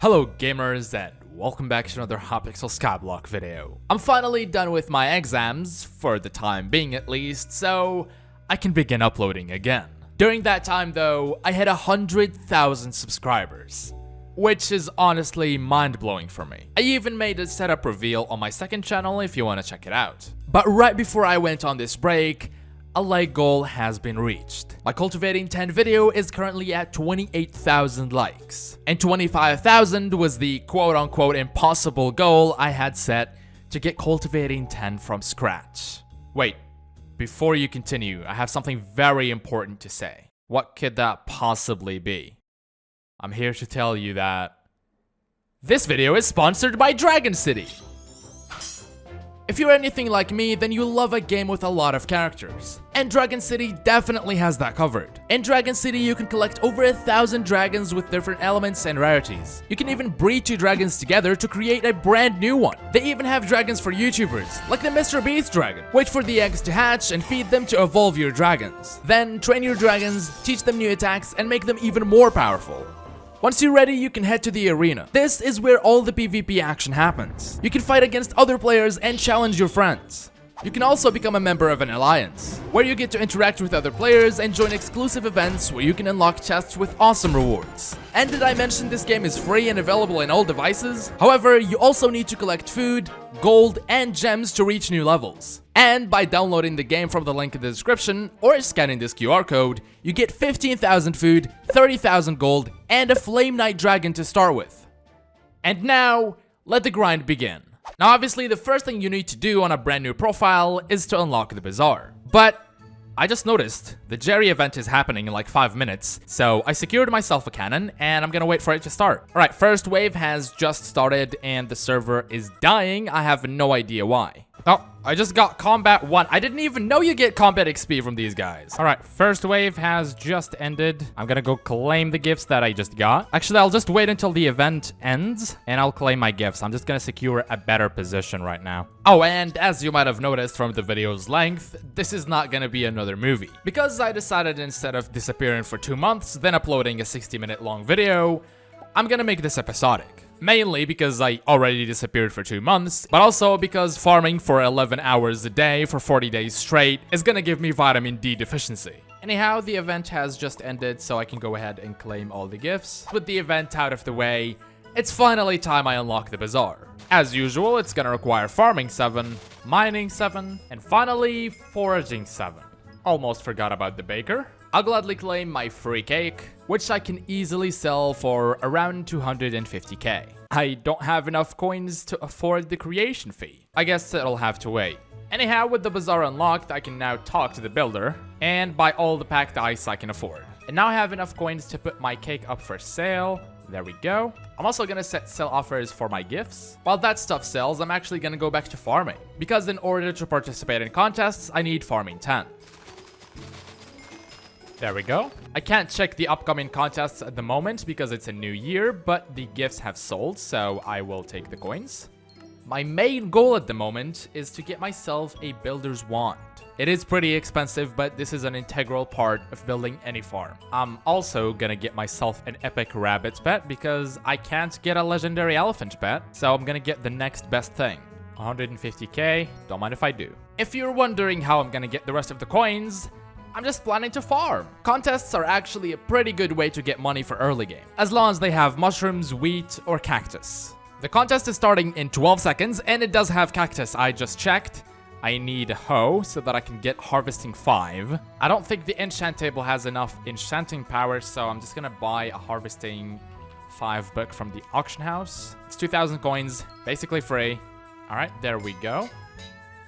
Hello gamers and welcome back to another Hypixel Skyblock video. I'm finally done with my exams, for the time being at least, so I can begin uploading again. During that time though, I had 100,000 subscribers, which is honestly mind-blowing for me. I even made a setup reveal on my second channel if you want to check it out. But right before I went on this break, a like goal has been reached. My Cultivating 10 video is currently at 28,000 likes. And 25,000 was the quote-unquote impossible goal I had set to get Cultivating 10 from scratch. Wait, before you continue, I have something very important to say. What could that possibly be? I'm here to tell you that this video is sponsored by Dragon City. If you're anything like me, then you love a game with a lot of characters. And Dragon City definitely has that covered. In Dragon City, you can collect over 1,000 dragons with different elements and rarities. You can even breed 2 dragons together to create a brand new one. They even have dragons for YouTubers, like the Mr. Beast dragon. Wait for the eggs to hatch and feed them to evolve your dragons. Then train your dragons, teach them new attacks, and make them even more powerful. Once you're ready, you can head to the arena. This is where all the PvP action happens. You can fight against other players and challenge your friends. You can also become a member of an alliance, where you get to interact with other players and join exclusive events where you can unlock chests with awesome rewards. And did I mention this game is free and available in all devices? However, you also need to collect food, gold, and gems to reach new levels. And by downloading the game from the link in the description or scanning this QR code, you get 15,000 food, 30,000 gold, and a Flame Knight dragon to start with. And now, let the grind begin. Now obviously the first thing you need to do on a brand new profile is to unlock the bazaar. But I just noticed the Jerry event is happening in like 5 minutes, so I secured myself a cannon and I'm gonna wait for it to start. Alright, first wave has just started and the server is dying. I have no idea why. Oh, I just got combat 1. I didn't even know you get combat XP from these guys. Alright, first wave has just ended. I'm gonna go claim the gifts that I just got. Actually, I'll just wait until the event ends and I'll claim my gifts. I'm just gonna secure a better position right now. Oh, and as you might have noticed from the video's length, this is not gonna be another movie. Because I decided instead of disappearing for 2 months, then uploading a 60-minute long video, I'm gonna make this episodic. Mainly because I already disappeared for 2 months, but also because farming for 11 hours a day for 40 days straight is gonna give me vitamin D deficiency. Anyhow, the event has just ended, so I can go ahead and claim all the gifts. With the event out of the way, it's finally time I unlock the bazaar. As usual, it's gonna require farming 7, mining 7, and finally foraging 7. Almost forgot about the baker. I'll gladly claim my free cake, which I can easily sell for around 250k. I don't have enough coins to afford the creation fee. I guess it'll have to wait. Anyhow, with the bazaar unlocked, I can now talk to the builder and buy all the packed ice I can afford. And now I have enough coins to put my cake up for sale. There we go. I'm also gonna set sell offers for my gifts. While that stuff sells, I'm actually gonna go back to farming, because in order to participate in contests, I need farming 10. There we go. I can't check the upcoming contests at the moment because it's a new year, but the gifts have sold, so I will take the coins. My main goal at the moment is to get myself a builder's wand. It is pretty expensive, but this is an integral part of building any farm. I'm also gonna get myself an epic rabbit pet because I can't get a legendary elephant pet, so I'm gonna get the next best thing. 150k, don't mind if I do. If you're wondering how I'm gonna get the rest of the coins, I'm just planning to farm. Contests are actually a pretty good way to get money for early game, as long as they have mushrooms, wheat, or cactus. The contest is starting in 12 seconds, and it does have cactus, I just checked. I need a hoe so that I can get harvesting 5. I don't think the enchant table has enough enchanting power, so I'm just gonna buy a harvesting 5 book from the auction house. It's 2,000 coins, basically free. All right, there we go.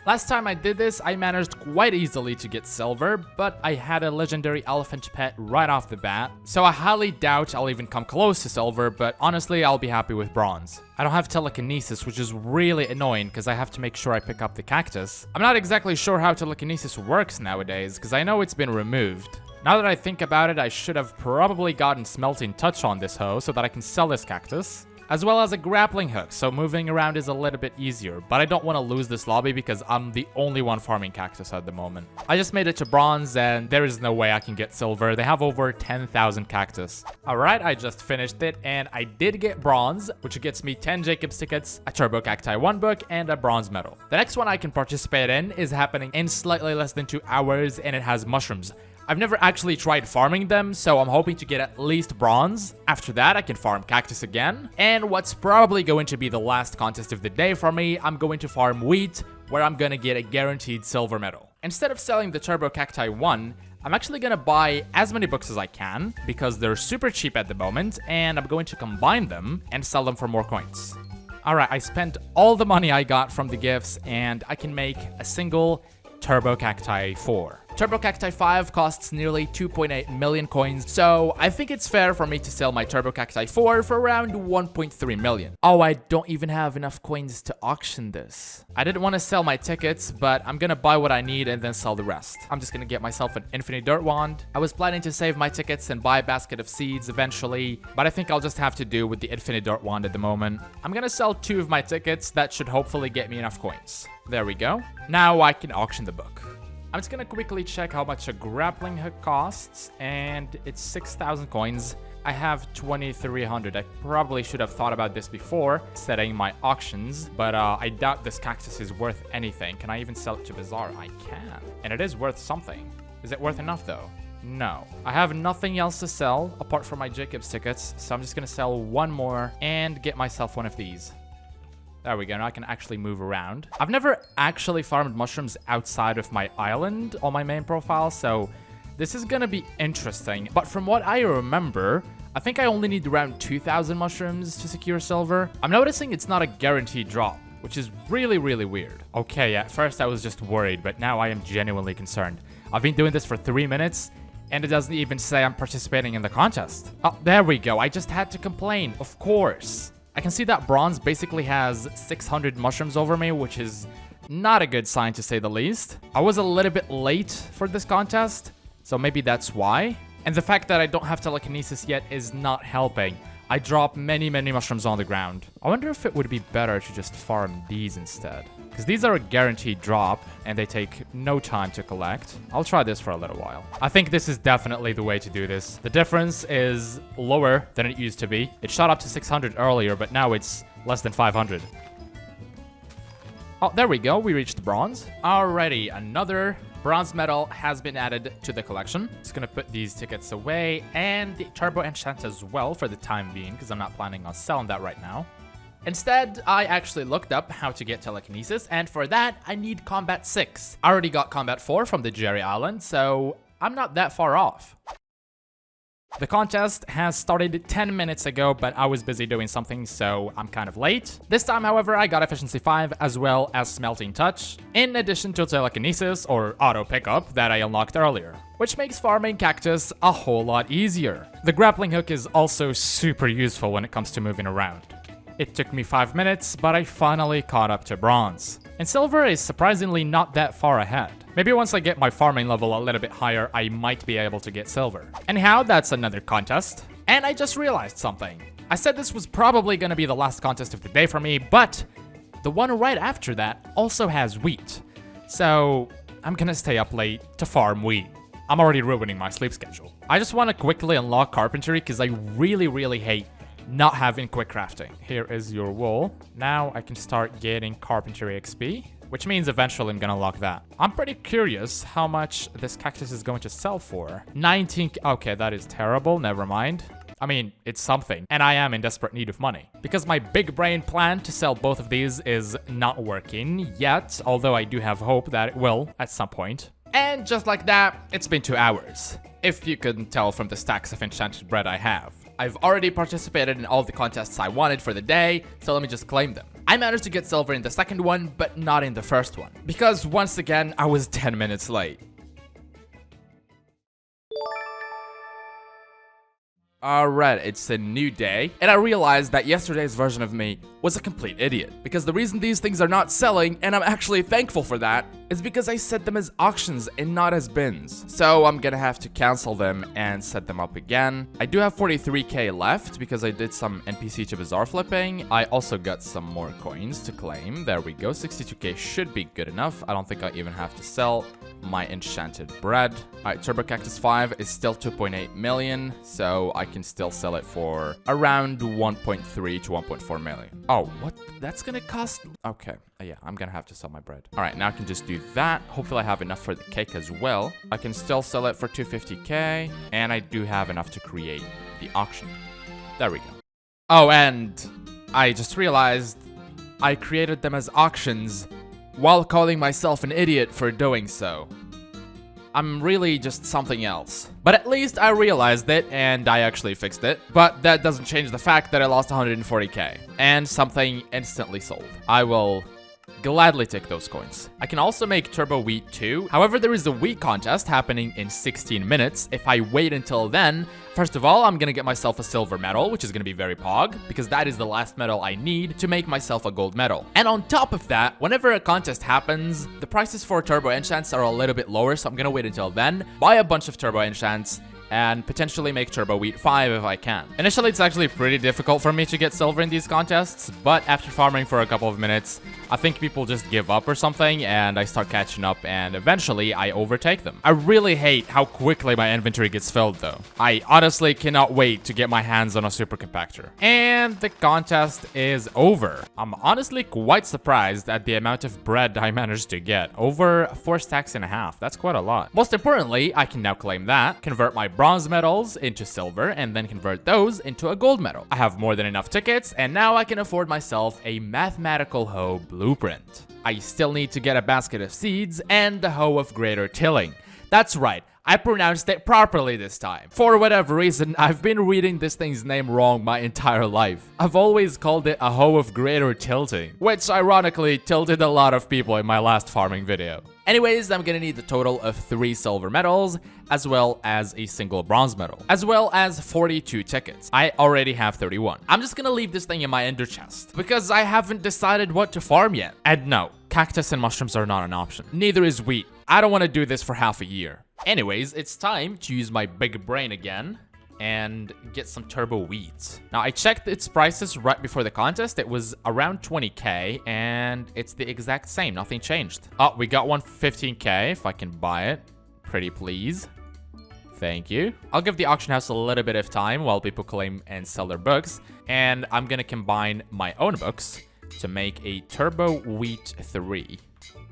Last time I did this, I managed quite easily to get silver, but I had a legendary elephant pet right off the bat, so I highly doubt I'll even come close to silver, but honestly, I'll be happy with bronze. I don't have telekinesis, which is really annoying because I have to make sure I pick up the cactus. I'm not exactly sure how telekinesis works nowadays, because I know it's been removed. Now that I think about it, I should have probably gotten Smelting Touch on this hoe so that I can sell this cactus. as well as a grappling hook, so moving around is a little bit easier. But I don't want to lose this lobby because I'm the only one farming cactus at the moment. I just made it to bronze and there is no way I can get silver. They have over 10,000 cactus. Alright, I just finished it and I did get bronze, which gets me 10 Jacob's tickets, a Turbo Cacti 1 book, and a bronze medal. The next one I can participate in is happening in slightly less than 2 hours and it has mushrooms. I've never actually tried farming them, so I'm hoping to get at least bronze. After that, I can farm cactus again. And what's probably going to be the last contest of the day for me, I'm going to farm wheat, where I'm gonna get a guaranteed silver medal. Instead of selling the Turbo Cacti 1, I'm actually gonna buy as many books as I can, because they're super cheap at the moment, and I'm going to combine them and sell them for more coins. Alright, I spent all the money I got from the gifts, and I can make a single Turbo Cacti 4. Turbo Cacti 5 costs nearly 2.8 million coins, so I think it's fair for me to sell my Turbo Cacti 4 for around 1.3 million. Oh, I don't even have enough coins to auction this. I didn't want to sell my tickets, but I'm gonna buy what I need and then sell the rest. I'm just gonna get myself an infinite dirt wand. I was planning to save my tickets and buy a basket of seeds eventually, but I think I'll just have to do with the infinite dirt wand at the moment. I'm gonna sell 2 of my tickets. That should hopefully get me enough coins. There we go. Now I can auction the book. I'm just gonna quickly check how much a grappling hook costs, and it's 6,000 coins. I have 2,300. I probably should have thought about this before setting my auctions, but I doubt this cactus is worth anything. Can I even sell it to Bazaar? I can. And it is worth something. Is it worth enough though? No. I have nothing else to sell apart from my Jacob's tickets, so I'm just gonna sell one more and get myself one of these. There we go, now I can actually move around. I've never actually farmed mushrooms outside of my island on my main profile, so this is gonna be interesting. But from what I remember, I think I only need around 2,000 mushrooms to secure silver. I'm noticing it's not a guaranteed drop, which is really, really weird. Okay, at first I was just worried, but now I am genuinely concerned. I've been doing this for 3 minutes, and it doesn't even say I'm participating in the contest. Oh, there we go, I just had to complain, of course. I can see that bronze basically has 600 mushrooms over me, which is not a good sign to say the least. I was a little bit late for this contest, so maybe that's why. And the fact that I don't have telekinesis yet is not helping. I dropped many mushrooms on the ground. I wonder if it would be better to just farm these instead, because these are a guaranteed drop and they take no time to collect. I'll try this for a little while. I think this is definitely the way to do this. The difference is lower than it used to be. It shot up to 600 earlier, but now it's less than 500. Oh, there we go. We reached bronze. Alrighty, another bronze medal has been added to the collection. Just gonna put these tickets away and the turbo enchant as well for the time being, because I'm not planning on selling that right now. Instead, I actually looked up how to get telekinesis, and for that, I need Combat 6. I already got Combat 4 from the Jerry Island, so I'm not that far off. The contest has started 10 minutes ago, but I was busy doing something, so I'm kind of late. This time, however, I got Efficiency 5 as well as Smelting Touch, in addition to Telekinesis, or Auto Pickup, that I unlocked earlier, which makes farming cactus a whole lot easier. The grappling hook is also super useful when it comes to moving around. It took me 5 minutes, but I finally caught up to bronze. And silver is surprisingly not that far ahead. Maybe once I get my farming level a little bit higher, I might be able to get silver. Anyhow, that's another contest. And I just realized something. I said this was probably gonna be the last contest of the day for me, but the one right after that also has wheat. So I'm gonna stay up late to farm wheat. I'm already ruining my sleep schedule. I just want to quickly unlock carpentry because I really hate not having quick crafting. Here is your wool. Now I can start getting carpentry XP, which means eventually I'm gonna unlock that. I'm pretty curious how much this cactus is going to sell for. 19, okay, that is terrible, never mind. I mean, it's something, and I am in desperate need of money. Because my big brain plan to sell both of these is not working yet, although I do have hope that it will at some point. And just like that, it's been 2 hours. If you couldn't tell from the stacks of enchanted bread I have. I've already participated in all the contests I wanted for the day, so let me just claim them. I managed to get silver in the second one, but not in the first one. Because once again, I was 10 minutes late. Alright, it's a new day, and I realized that yesterday's version of me was a complete idiot. Because the reason these things are not selling, and I'm actually thankful for that, is because I set them as auctions and not as bins. So I'm gonna have to cancel them and set them up again. I do have 43k left because I did some NPC to Bazaar flipping. I also got some more coins to claim. There we go, 62k should be good enough. I don't think I even have to sell my enchanted bread. Alright, Turbo Cactus 5 is still 2.8 million, so I can still sell it for around 1.3 to 1.4 million. Oh, what? That's gonna cost... Okay, yeah, I'm gonna have to sell my bread. Alright, now I can just do that. Hopefully I have enough for the cake as well. I can still sell it for 250k, and I do have enough to create the auction. There we go. Oh, and I just realized I created them as auctions while calling myself an idiot for doing so. I'm really just something else. But at least I realized it, and I actually fixed it. But that doesn't change the fact that I lost 140k. And something instantly sold. I will gladly take those coins. I can also make turbo wheat too. However, there is a wheat contest happening in 16 minutes. If I wait until then, first of all, I'm gonna get myself a silver medal, which is gonna be very pog, because that is the last medal I need to make myself a gold medal. And on top of that, whenever a contest happens, the prices for turbo enchants are a little bit lower, so I'm gonna wait until then, buy a bunch of turbo enchants, and potentially make Turbo Wheat 5 if I can. Initially, it's actually pretty difficult for me to get silver in these contests, but after farming for a couple of minutes, I think people just give up or something, and I start catching up, and eventually I overtake them. I really hate how quickly my inventory gets filled, though. I honestly cannot wait to get my hands on a super compactor. And the contest is over. I'm honestly quite surprised at the amount of bread I managed to get. Over 4 stacks and a half. That's quite a lot. Most importantly, I can now claim that, convert my bronze medals into silver, and then convert those into a gold medal. I have more than enough tickets, and now I can afford myself a mathematical hoe blueprint. I still need to get a basket of seeds and the hoe of greater tilling. That's right, I pronounced it properly this time. For whatever reason, I've been reading this thing's name wrong my entire life. I've always called it a hoe of greater tilting, which ironically tilted a lot of people in my last farming video. Anyways, I'm gonna need the total of 3 silver medals, as well as a single bronze medal, as well as 42 tickets. I already have 31. I'm just gonna leave this thing in my ender chest, because I haven't decided what to farm yet. And no, cactus and mushrooms are not an option. Neither is wheat. I don't want to do this for half a year. Anyways, it's time to use my big brain again and get some turbo wheat. Now, I checked its prices right before the contest. It was around 20k, and it's the exact same. Nothing changed. Oh, we got one for 15k, if I can buy it. Pretty please. Thank you. I'll give the auction house a little bit of time while people claim and sell their books, and I'm gonna combine my own books to make a turbo wheat 3.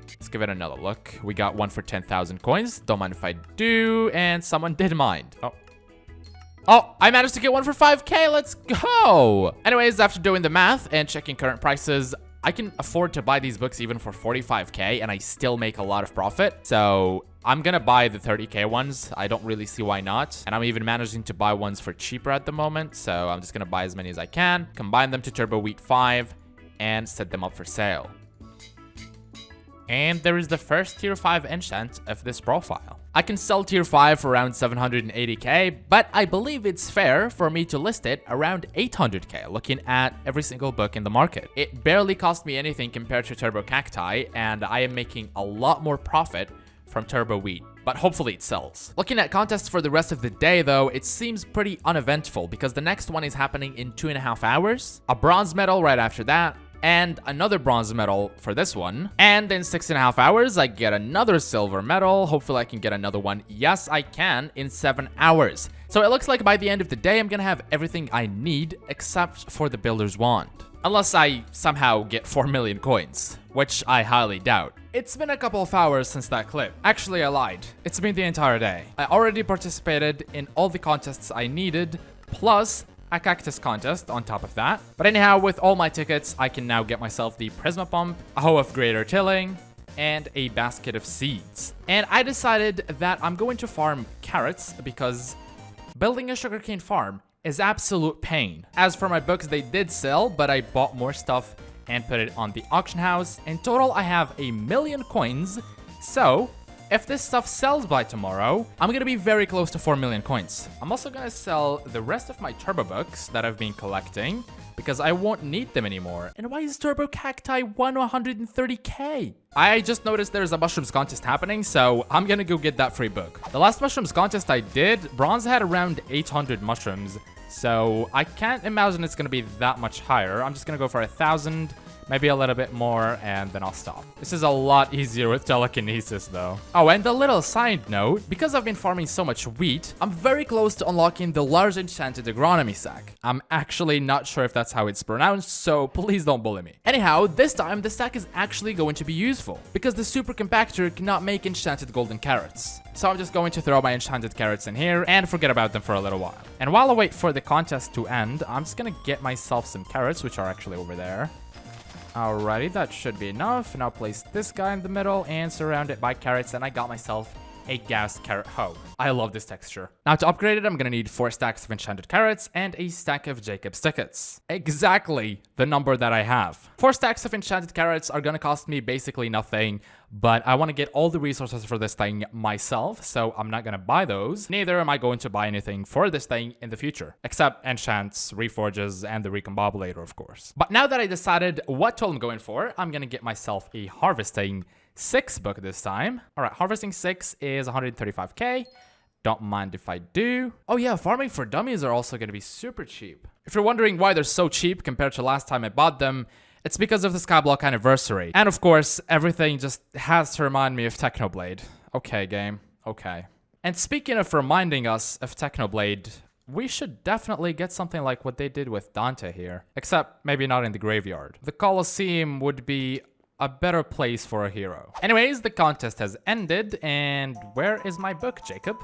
Let's give it another look. We got one for 10,000 coins. Don't mind if I do, and someone did mind. Oh, I managed to get one for 5k. Let's go. Anyways, after doing the math and checking current prices, I can afford to buy these books even for 45k, and I still make a lot of profit. So I'm gonna buy the 30k ones. I don't really see why not. And I'm even managing to buy ones for cheaper at the moment. So I'm just gonna buy as many as I can, combine them to Turbo Wheat 5, and set them up for sale. And there is the first tier 5 enchant of this profile. I can sell tier 5 for around 780k, but I believe it's fair for me to list it around 800k, looking at every single book in the market. It barely cost me anything compared to Turbo Cacti, and I am making a lot more profit from Turbo Wheat, but hopefully it sells. Looking at contests for the rest of the day though, it seems pretty uneventful because the next one is happening in 2.5 hours, a bronze medal right after that, and another bronze medal for this one. And in 6.5 hours, I get another silver medal. Hopefully I can get another one. Yes, I can in 7 hours. So it looks like by the end of the day, I'm gonna have everything I need except for the Builder's Wand. Unless I somehow get 4 million coins, which I highly doubt. It's been a couple of hours since that clip. Actually, I lied. It's been the entire day. I already participated in all the contests I needed, plus a cactus contest on top of that. But anyhow, with all my tickets, I can now get myself the Prisma Pump, a hoe of greater tilling, and a basket of seeds. And I decided that I'm going to farm carrots because building a sugarcane farm is absolute pain. As for my books, they did sell, but I bought more stuff and put it on the auction house. In total, I have 1,000,000 coins, so if this stuff sells by tomorrow, I'm gonna be very close to 4 million coins. I'm also gonna sell the rest of my turbo books that I've been collecting because I won't need them anymore. And why is Turbo Cacti 130k? I just noticed there's a mushrooms contest happening, so I'm gonna go get that free book. The last mushrooms contest I did, bronze had around 800 mushrooms, so I can't imagine it's gonna be that much higher. I'm just gonna go for 1,000. Maybe a little bit more, and then I'll stop. This is a lot easier with telekinesis, though. Oh, and a little side note, because I've been farming so much wheat, I'm very close to unlocking the large enchanted agronomy sack. I'm actually not sure if that's how it's pronounced, so please don't bully me. Anyhow, this time, the sack is actually going to be useful, because the super compactor cannot make enchanted golden carrots. So I'm just going to throw my enchanted carrots in here and forget about them for a little while. And while I wait for the contest to end, I'm just gonna get myself some carrots, which are actually over there. Alrighty, that should be enough. Now place this guy in the middle and surround it by carrots, and I got myself a gas carrot hoe. I love this texture. Now to upgrade it, I'm gonna need 4 stacks of enchanted carrots and a stack of Jacob's tickets. Exactly the number that I have. 4 stacks of enchanted carrots are gonna cost me basically nothing, but I want to get all the resources for this thing myself, so I'm not gonna buy those. Neither am I going to buy anything for this thing in the future, except enchants, reforges, and the recombobulator, of course. But now that I decided what tool I'm going for, I'm gonna get myself a harvesting 6 book this time. All right, harvesting 6 is 135k. Don't mind if I do. Oh yeah, farming for dummies are also going to be super cheap. If you're wondering why they're so cheap compared to last time I bought them, it's because of the Skyblock anniversary. And of course, everything just has to remind me of Technoblade. Okay, game. Okay. And speaking of reminding us of Technoblade, we should definitely get something like what they did with Dante here. Except maybe not in the graveyard. The Colosseum would be a better place for a hero. Anyways, the contest has ended, and where is my book, Jacob?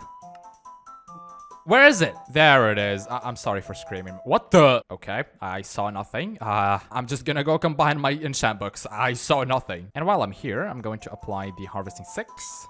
Where is it? There it is. I'm sorry for screaming. What the? Okay, I saw nothing. I'm just gonna go combine my enchant books. I saw nothing. And while I'm here, I'm going to apply the harvesting 6.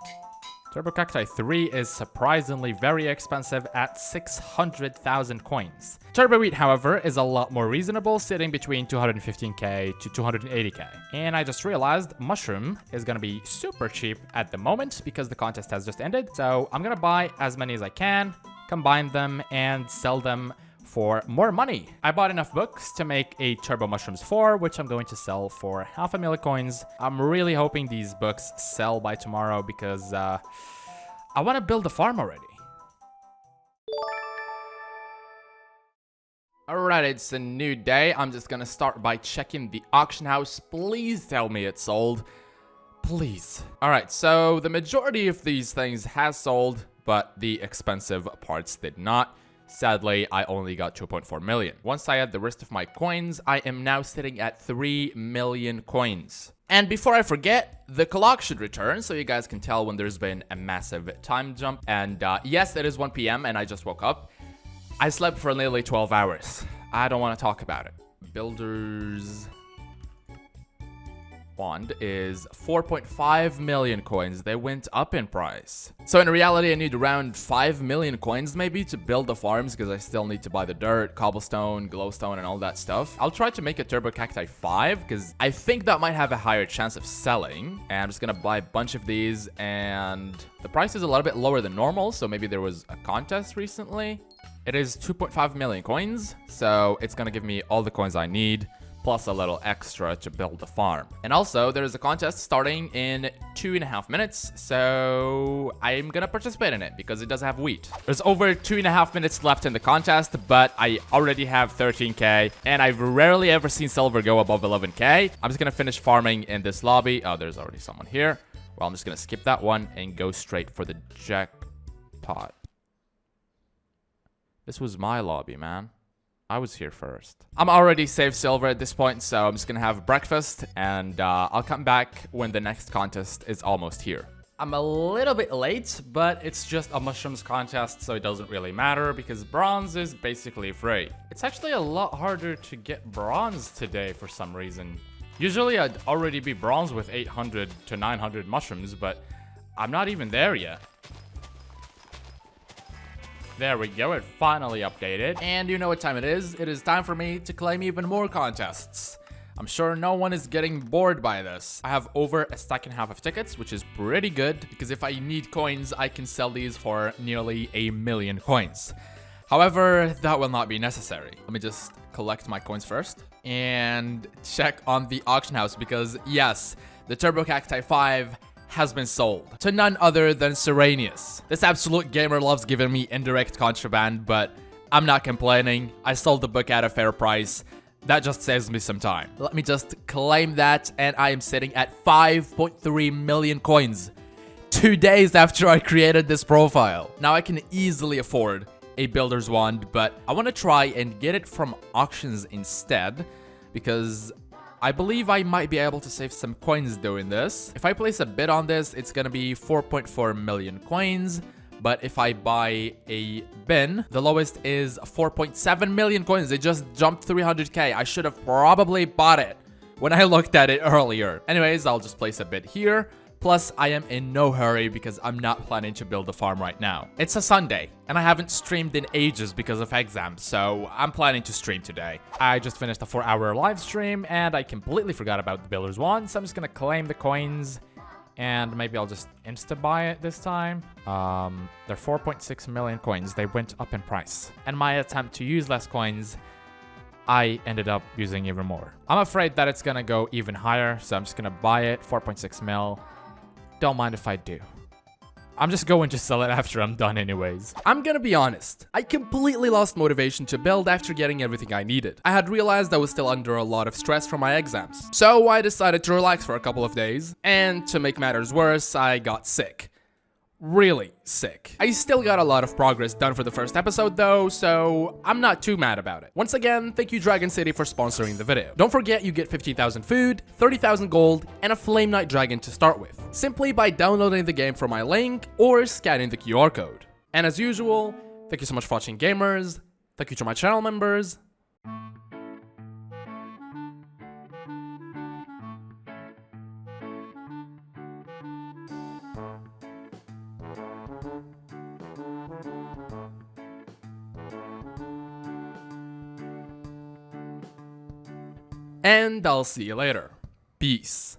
Turbo Cacti 3 is surprisingly very expensive at 600,000 coins. Turbo Wheat, however, is a lot more reasonable, sitting between 215k to 280k. And I just realized Mushroom is gonna be super cheap at the moment because the contest has just ended. So I'm gonna buy as many as I can, combine them, and sell them for more money. I bought enough books to make a Turbo Mushrooms 4, which I'm going to sell for 500,000 coins. I'm really hoping these books sell by tomorrow because I want to build a farm already. Alright, it's a new day. I'm just gonna start by checking the auction house. Please tell me it's sold. Please. Alright, so the majority of these things has sold, but the expensive parts did not. Sadly, I only got 2.4 million. Once I add the rest of my coins, I am now sitting at 3 million coins. And before I forget, the clock should return so you guys can tell when there's been a massive time jump. And yes, it is 1 p.m. and I just woke up. I slept for nearly 12 hours. I don't want to talk about it. Builder's Bond is 4.5 million coins. They went up in price. So in reality, I need around 5 million coins maybe to build the farms because I still need to buy the dirt, cobblestone, glowstone, and all that stuff. I'll try to make a Turbo Cacti 5 because I think that might have a higher chance of selling. And I'm just gonna buy a bunch of these, and the price is a little bit lower than normal, so maybe there was a contest recently. It is 2.5 million coins, so it's gonna give me all the coins I need, plus a little extra to build the farm. And also, there is a contest starting in 2.5 minutes, so I'm gonna participate in it because it does have wheat. There's over 2.5 minutes left in the contest, but I already have 13k, and I've rarely ever seen silver go above 11k. I'm just gonna finish farming in this lobby. Oh, there's already someone here. Well, I'm just gonna skip that one and go straight for the jackpot. This was my lobby, man. I was here first. I'm already saved silver at this point, so I'm just gonna have breakfast, and I'll come back when the next contest is almost here. I'm a little bit late, but it's just a mushrooms contest, so it doesn't really matter because bronze is basically free. It's actually a lot harder to get bronze today for some reason. Usually I'd already be bronze with 800 to 900 mushrooms, but I'm not even there yet. There we go, it finally updated. And you know what time it is? It is time for me to claim even more contests. I'm sure no one is getting bored by this. I have over a stack and a half of tickets, which is pretty good because if I need coins, I can sell these for nearly 1,000,000 coins. However, that will not be necessary. Let me just collect my coins first and check on the auction house because yes, the Turbo Cacti 5 has been sold to none other than Serenius. This absolute gamer loves giving me indirect contraband, but I'm not complaining. I sold the book at a fair price. That just saves me some time. Let me just claim that, and I am sitting at 5.3 million coins 2 days after I created this profile. Now I can easily afford a builder's wand, but I want to try and get it from auctions instead because I believe I might be able to save some coins doing this. If I place a bid on this, it's gonna be 4.4 million coins. But if I buy a bin, the lowest is 4.7 million coins. It just jumped 300k. I should have probably bought it when I looked at it earlier. Anyways, I'll just place a bid here. Plus, I am in no hurry because I'm not planning to build a farm right now. It's a Sunday, and I haven't streamed in ages because of exams, so I'm planning to stream today. I just finished a 4-hour live stream, and I completely forgot about the Builder's Wand, so I'm just gonna claim the coins, and maybe I'll just insta-buy it this time. They're 4.6 million coins. They went up in price. And my attempt to use less coins, I ended up using even more. I'm afraid that it's gonna go even higher, so I'm just gonna buy it, 4.6 mil. Don't mind if I do. I'm just going to sell it after I'm done anyways. I'm gonna be honest. I completely lost motivation to build after getting everything I needed. I had realized I was still under a lot of stress from my exams. So I decided to relax for a couple of days. And to make matters worse, I got sick. Really sick. I still got a lot of progress done for the first episode though, so I'm not too mad about it. Once again, thank you Dragon City for sponsoring the video. Don't forget you get 50,000 food, 30,000 gold, and a Flame Knight Dragon to start with, simply by downloading the game from my link or scanning the QR code. And as usual, thank you so much for watching gamers, thank you to my channel members. And I'll see you later. Peace.